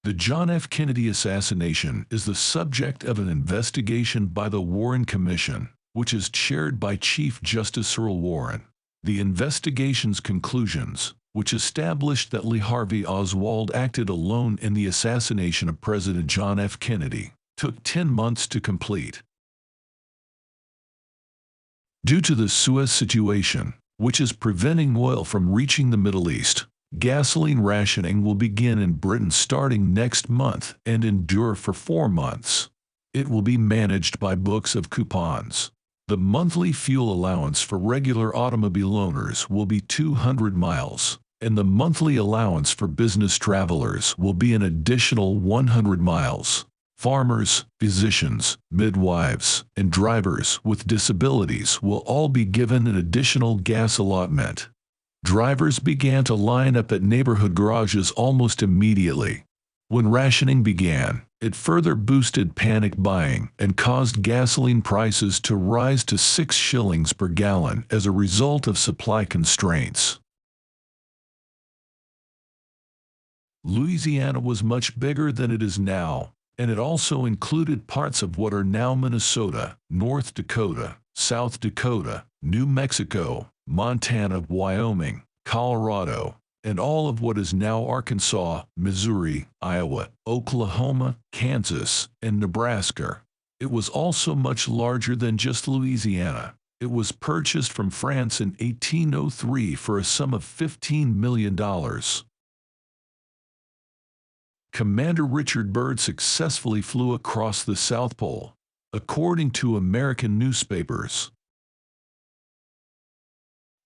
The John F. Kennedy assassination is the subject of an investigation by the Warren Commission, which is chaired by Chief Justice Earl Warren. The investigation's conclusions, which established that Lee Harvey Oswald acted alone in the assassination of President John F. Kennedy, took 10 months to complete. Due to the Suez situation, which is preventing oil from reaching the Middle East, gasoline rationing will begin in Britain starting next month and endure for 4 months. It will be managed by books of coupons. The monthly fuel allowance for regular automobile owners will be 200 miles, and the monthly allowance for business travelers will be an additional 100 miles. Farmers, physicians, midwives, and drivers with disabilities will all be given an additional gas allotment. Drivers began to line up at neighborhood garages almost immediately. When rationing began, it further boosted panic buying and caused gasoline prices to rise to 6 shillings per gallon as a result of supply constraints. Louisiana was much bigger than it is now, and it also included parts of what are now Minnesota, North Dakota, South Dakota, New Mexico, Montana, Wyoming, Colorado, and all of what is now Arkansas, Missouri, Iowa, Oklahoma, Kansas, and Nebraska. It was also much larger than just Louisiana. It was purchased from France in 1803 for a sum of $15 million. Commander Richard Byrd successfully flew across the South Pole, according to American newspapers.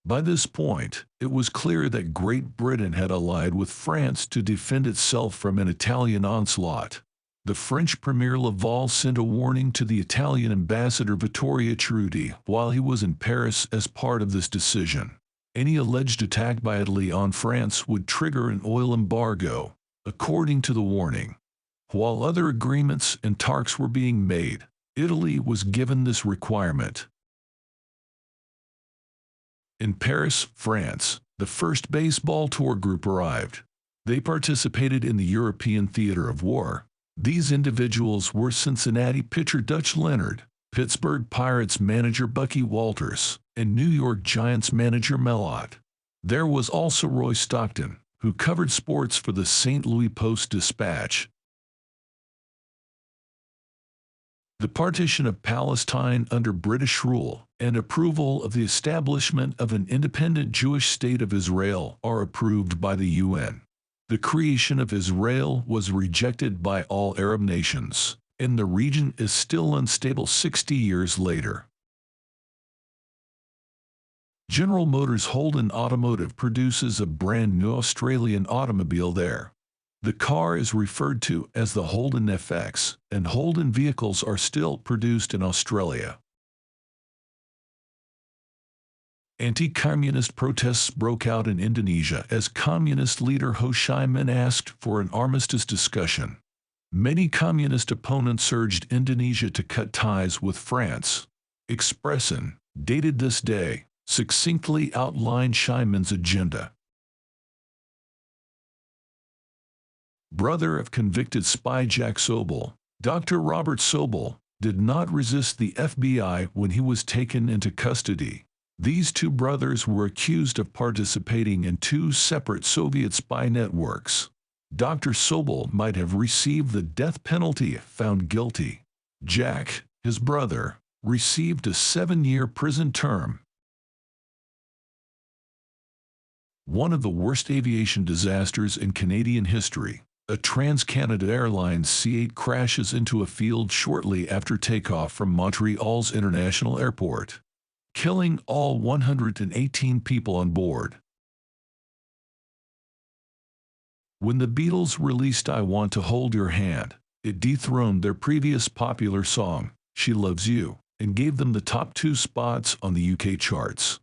By this point, it was clear that Great Britain had allied with France to defend itself from an Italian onslaught. The French Premier Laval sent a warning to the Italian ambassador Vittorio Cerruti while he was in Paris as part of this decision. Any alleged attack by Italy on France would trigger an oil embargo, according to the warning. While other agreements and talks were being made, Italy was given this requirement. In Paris, France, the first baseball tour group arrived. They participated in the European theater of war. These individuals were Cincinnati pitcher Dutch Leonard, Pittsburgh Pirates manager Bucky Walters, and New York Giants manager Mel Ott. There was also Roy Stockton, who covered sports for the St. Louis Post-Dispatch. The partition of Palestine under British rule and approval of the establishment of an independent Jewish state of Israel are approved by the UN. The creation of Israel was rejected by all Arab nations, and the region is still unstable 60 years later. General Motors Holden Automotive produces a brand new Australian automobile there. The car is referred to as the Holden FX, and Holden vehicles are still produced in Australia. Anti-communist protests broke out in Indonesia as communist leader Ho Chi Minh asked for an armistice discussion. Many communist opponents urged Indonesia to cut ties with France. Expression, dated this day, succinctly outlined Chi Minh's agenda. Brother of convicted spy Jack Sobel, Dr. Robert Sobel, did not resist the FBI when he was taken into custody. These two brothers were accused of participating in 2 separate Soviet spy networks. Dr. Sobel might have received the death penalty if found guilty. Jack, his brother, received a 7-year prison term. One of the worst aviation disasters in Canadian history. A Trans-Canada Airlines C-8 crashes into a field shortly after takeoff from Montreal's International Airport, killing all 118 people on board. When the Beatles released I Want to Hold Your Hand, it dethroned their previous popular song, She Loves You, and gave them the top 2 spots on the UK charts.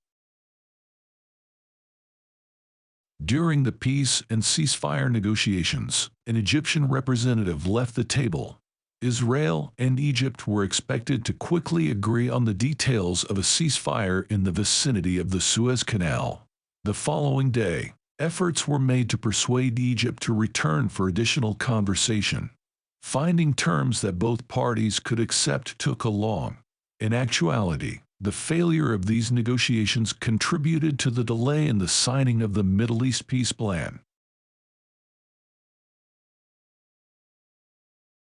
During the peace and ceasefire negotiations, an Egyptian representative left the table. Israel and Egypt were expected to quickly agree on the details of a ceasefire in the vicinity of the Suez Canal. The following day, Efforts were made to persuade Egypt to return for additional conversation. Finding terms that both parties could accept took a long. In actuality, the failure of these negotiations contributed to the delay in the signing of the Middle East peace plan.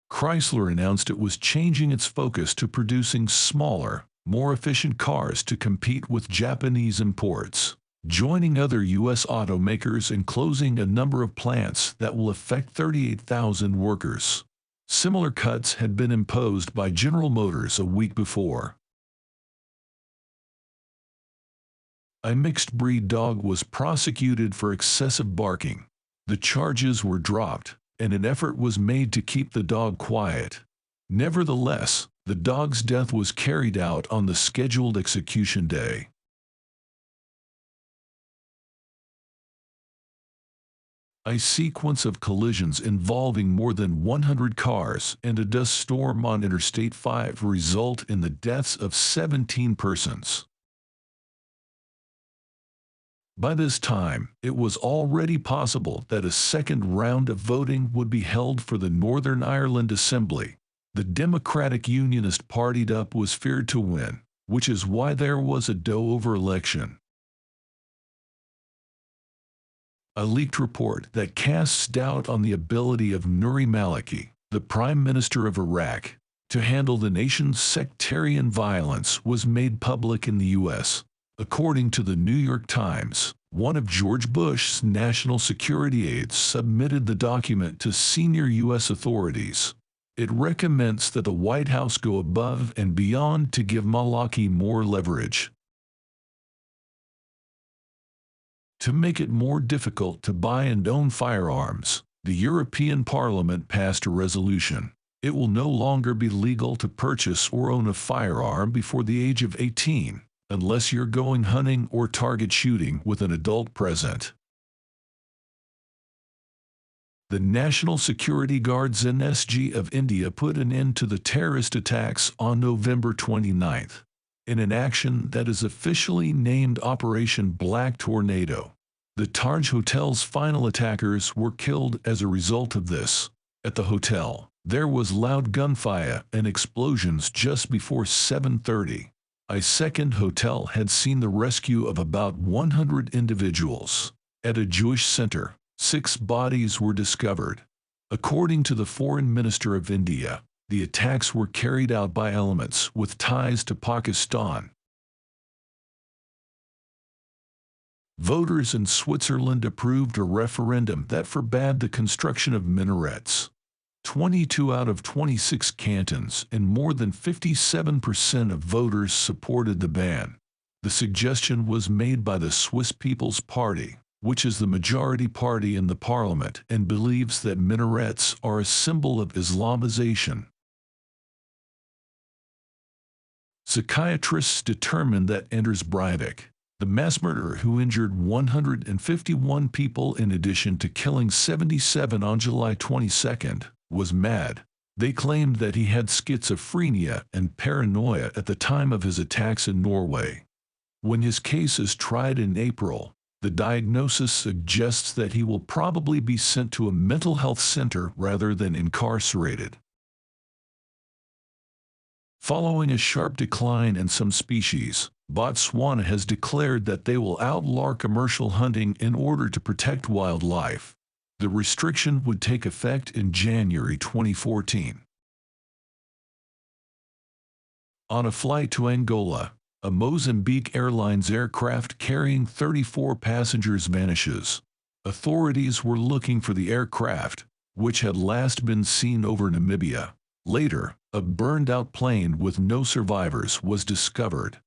Chrysler announced it was changing its focus to producing smaller, more efficient cars to compete with Japanese imports, joining other U.S. automakers and closing a number of plants that will affect 38,000 workers. Similar cuts had been imposed by General Motors a week before. A mixed-breed dog was prosecuted for excessive barking. The charges were dropped, and an effort was made to keep the dog quiet. Nevertheless, the dog's death was carried out on the scheduled execution day. A sequence of collisions involving more than 100 cars and a dust storm on Interstate 5 result in the deaths of 17 persons. By this time, it was already possible that a second round of voting would be held for the Northern Ireland Assembly. The Democratic Unionist partied up was feared to win, which is why there was a do-over election. A leaked report that casts doubt on the ability of Nouri Maliki, the Prime Minister of Iraq, to handle the nation's sectarian violence was made public in the U.S. According to the New York Times, one of George Bush's national security aides submitted the document to senior U.S. authorities. It recommends that the White House go above and beyond to give Maliki more leverage. To make it more difficult to buy and own firearms, the European Parliament passed a resolution. It will no longer be legal to purchase or own a firearm before the age of 18, unless you're going hunting or target shooting with an adult present. The National Security Guards NSG of India put an end to the terrorist attacks on November 29, in an action that is officially named Operation Black Tornado. The Taj Hotel's final attackers were killed as a result of this. At the hotel, there was loud gunfire and explosions just before 7:30. A second hotel had seen the rescue of about 100 individuals. At a Jewish center, 6 bodies were discovered. According to the Foreign Minister of India, the attacks were carried out by elements with ties to Pakistan. Voters in Switzerland approved a referendum that forbade the construction of minarets. 22 out of 26 cantons and more than 57% of voters supported the ban. The suggestion was made by the Swiss People's Party, which is the majority party in the parliament and believes that minarets are a symbol of Islamization. Psychiatrists determined that Anders Breivik, the mass murderer who injured 151 people in addition to killing 77 on July 22, was mad. They claimed that he had schizophrenia and paranoia at the time of his attacks in Norway. When his case is tried in April, the diagnosis suggests that he will probably be sent to a mental health center rather than incarcerated. Following a sharp decline in some species, Botswana has declared that they will outlaw commercial hunting in order to protect wildlife. The restriction would take effect in January 2014. On a flight to Angola, a Mozambique Airlines aircraft carrying 34 passengers vanishes. Authorities were looking for the aircraft, which had last been seen over Namibia. Later, a burned-out plane with no survivors was discovered.